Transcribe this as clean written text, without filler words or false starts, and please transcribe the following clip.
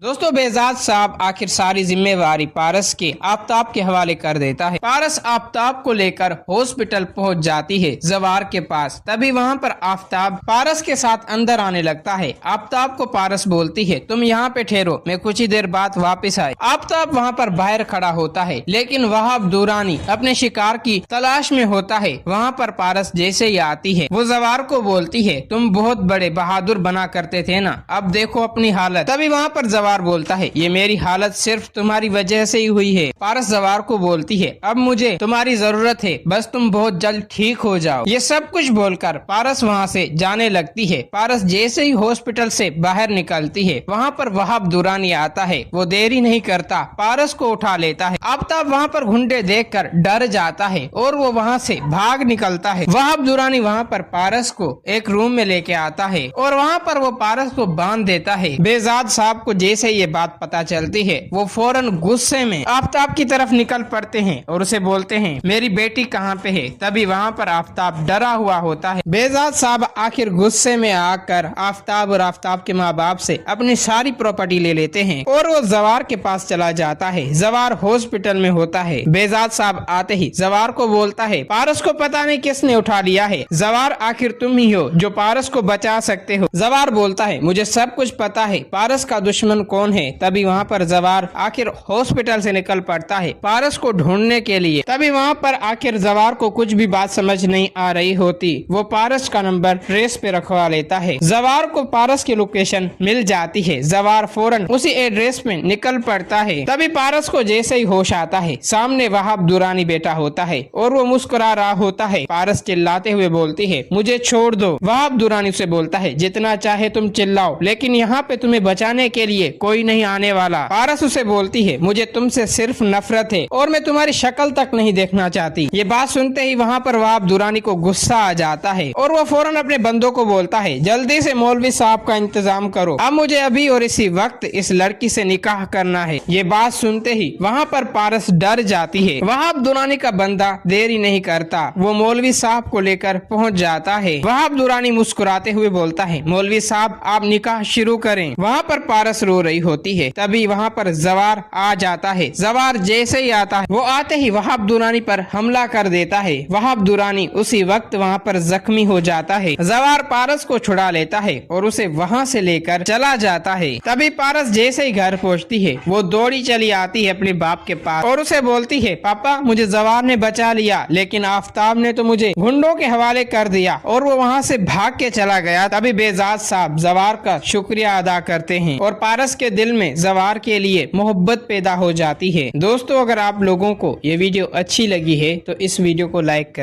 दोस्तों बेजाद साहब आखिर सारी जिम्मेवारी पारस के आफताब के हवाले कर देता है। पारस आफताब को लेकर हॉस्पिटल पहुंच जाती है जवार के पास। तभी वहां पर आफताब पारस के साथ अंदर आने लगता है। आफताब को पारस बोलती है तुम यहाँ पे ठहरो, मैं कुछ ही देर बाद वापस आए। आफताब वहाँ पर बाहर खड़ा होता है, लेकिन वहाब दुरानी अपने शिकार की तलाश में होता है। वहाँ पर पारस जैसे ही आती है वो जवार को बोलती है तुम बहुत बड़े बहादुर बना करते थे ना, अब देखो अपनी हालत। तभी वहाँ पर जवार बोलता है ये मेरी हालत सिर्फ तुम्हारी वजह से ही हुई है। पारस जवार को बोलती है अब मुझे तुम्हारी जरूरत है, बस तुम बहुत जल्द ठीक हो जाओ। ये सब कुछ बोलकर पारस वहाँ से जाने लगती है। पारस जैसे ही हॉस्पिटल से बाहर निकलती है वहाँ पर वहाब दुरानी आता है। वो देरी नहीं करता, पारस को उठा लेता है। आफताब वहाँ पर गुंडे देखकर डर जाता है और वो वहाँ से भाग निकलता है। वहाब दुरानी वहाँ पर पारस को एक रूम में लेके आता है और वहाँ पर वो पारस को बांध देता है। बेजाद साहब को जैसे ये बात पता चलती है वो फौरन गुस्से में आफताब की तरफ निकल पड़ते हैं और उसे बोलते हैं मेरी बेटी कहाँ पे है। तभी वहाँ पर आफताब डरा हुआ होता है। बेजाद साहब आखिर गुस्से में आकर आफताब और आफताब के माँ बाप से अपनी सारी प्रॉपर्टी ले लेते हैं और वो जवार के पास चला जाता है। जवार हॉस्पिटल में होता है। बेजाद साहब आते ही जवार को बोलता है पारस को पता नहीं किसने उठा लिया है, जवार आखिर तुम ही हो जो पारस को बचा सकते हो। जवार बोलता है मुझे सब कुछ पता है, पारस का दुश्मन कौन है। तभी वहाँ पर जवार आखिर हॉस्पिटल से निकल पड़ता है पारस को ढूंढने के लिए। तभी वहाँ पर आखिर जवार को कुछ भी बात समझ नहीं आ रही होती। वो पारस का नंबर ट्रेस पे रखवा लेता है। जवार को पारस की लोकेशन मिल जाती है। जवार फौरन उसी एड्रेस पे निकल पड़ता है। तभी पारस को जैसे ही होश आता है सामने वहाब दुरानी बैठा होता है और वो मुस्कुरा रहा होता है। पारस चिल्लाते हुए बोलती है मुझे छोड़ दो। वहाब दुरानी से बोलता है जितना चाहे तुम चिल्लाओ, लेकिन यहाँ पे तुम्हें बचाने के लिए कोई नहीं आने वाला। पारस उसे बोलती है मुझे तुमसे सिर्फ नफरत है और मैं तुम्हारी शक्ल तक नहीं देखना चाहती। ये बात सुनते ही वहाँ पर वहाब दुरानी को गुस्सा आ जाता है और वो फौरन अपने बंदों को बोलता है जल्दी से मौलवी साहब का इंतजाम करो, अब मुझे अभी और इसी वक्त इस लड़की से निकाह करना है। ये बात सुनते ही वहाँ पर पारस डर जाती है। वहाब दुरानी का बंदा देरी नहीं करता, वो मौलवी साहब को लेकर पहुँच जाता है। वहाब दुरानी मुस्कुराते हुए बोलता है मौलवी साहब आप निकाह शुरू करें। वहाँ पर पारस रो रही होती है। तभी वहाँ पर जवार आ जाता है। जवार जैसे ही आता है वो आते ही वहाब दुरानी पर हमला कर देता है। वहाब दुरानी उसी वक्त वहाँ पर जख्मी हो जाता है। जवार पारस को छुड़ा लेता है और उसे वहाँ से लेकर चला जाता है। तभी पारस जैसे ही घर पहुँचती है वो दौड़ी चली आती है अपने बाप के पास और उसे बोलती है पापा मुझे जवार ने बचा लिया, लेकिन आफताब ने तो मुझे गुंडों के हवाले कर दिया और वो वहाँ से भाग के चला गया। तभी बेजाद साहब जवार का शुक्रिया अदा करते हैं और पारस के दिल में जवार के लिए मोहब्बत पैदा हो जाती है। दोस्तों अगर आप लोगों को ये वीडियो अच्छी लगी है तो इस वीडियो को लाइक करें।